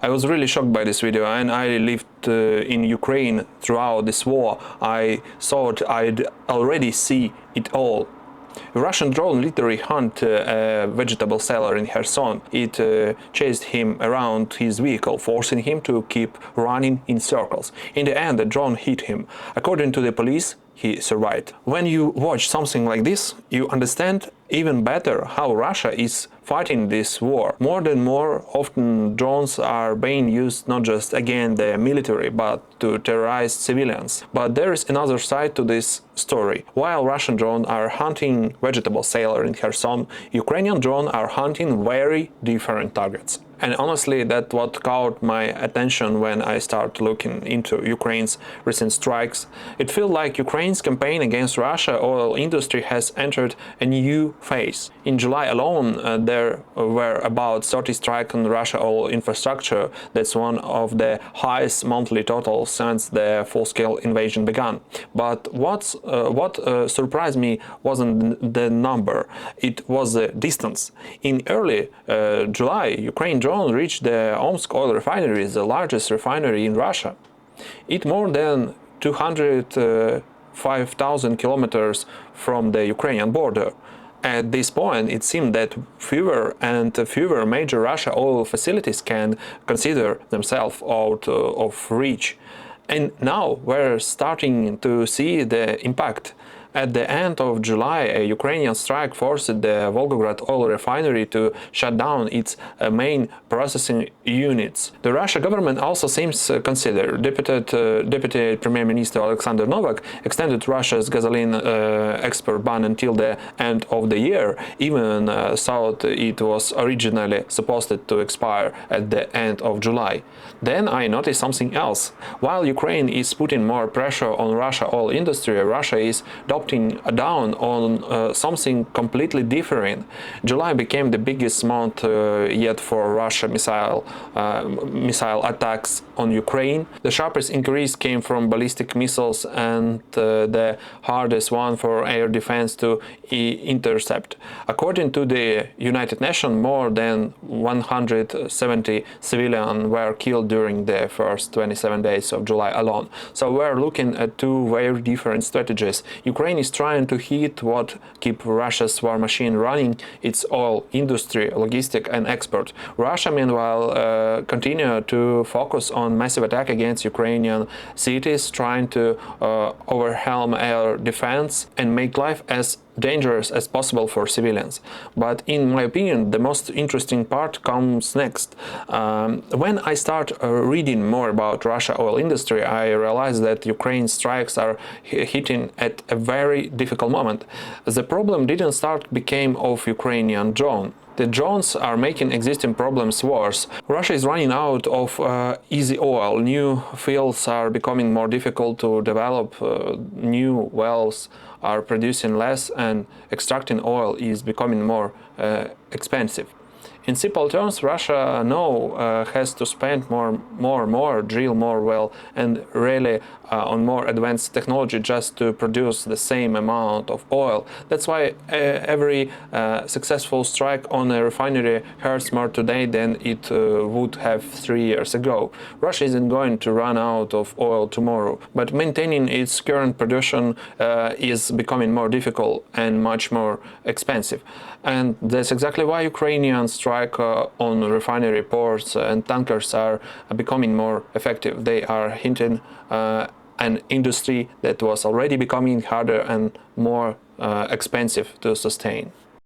I was really shocked by this video, and I lived in Ukraine throughout this war. I thought I'd already see it all. A Russian drone literally hunted a vegetable seller in Kherson. It chased him around his vehicle, forcing him to keep running in circles. In the end, the drone hit him. According to the police, he survived. When you watch something like this, you understand even better how Russia is fighting this war. More and more often drones are being used not just against the military but to terrorize civilians. But there is another side to this story. While Russian drones are hunting vegetable seller in Kherson, Ukrainian drones are hunting very different targets. And honestly, that's what caught my attention when I started looking into Ukraine's recent strikes. It feels like Ukraine's campaign against Russia oil industry has entered a new phase. In July alone, there were about 30 strikes on Russia oil infrastructure. That's one of the highest monthly totals since the full-scale invasion began. But what surprised me wasn't the number, it was the distance. In early July, Ukraine drone reached the Omsk oil refinery, the largest refinery in Russia. It more than 205,000 kilometers from the Ukrainian border. At this point, it seemed that fewer and fewer major Russia oil facilities can consider themselves out of reach. And now we're starting to see the impact. At the end of July, a Ukrainian strike forced the Volgograd oil refinery to shut down its main processing units. The Russian government also seems to consider. Deputy Premier Minister Alexander Novak extended Russia's gasoline export ban until the end of the year, even thought it was originally supposed to expire at the end of July. Then I noticed something else. While Ukraine is putting more pressure on Russia oil industry, Russia is down on something completely different. July became the biggest month yet for Russia missile attacks on Ukraine. The sharpest increase came from ballistic missiles, and the hardest one for air defense to intercept. According to the United Nations, more than 170 civilians were killed during the first 27 days of July alone. So we're looking at two very different strategies. Ukraine is trying to hit what keeps Russia's war machine running, its oil industry, logistics and export. Russia, meanwhile, continue to focus on massive attack against Ukrainian cities, trying to overwhelm air defense and make life as dangerous as possible for civilians. But in my opinion, the most interesting part comes next. When I start reading more about Russia oil industry, I realized that Ukraine's strikes are hitting at a very difficult moment. The problem didn't start became of Ukrainian drone. The drones are making existing problems worse. Russia is running out of easy oil. New fields are becoming more difficult to develop. New wells are producing less, and extracting oil is becoming more expensive. In simple terms, Russia now has to spend more, drill more well, and really on more advanced technology just to produce the same amount of oil. That's why every successful strike on a refinery hurts more today than it would have 3 years ago. Russia isn't going to run out of oil tomorrow, but maintaining its current production is becoming more difficult and much more expensive. And that's exactly why Ukrainian strike on refinery ports and tankers are becoming more effective. They are hinting an industry that was already becoming harder and more expensive to sustain.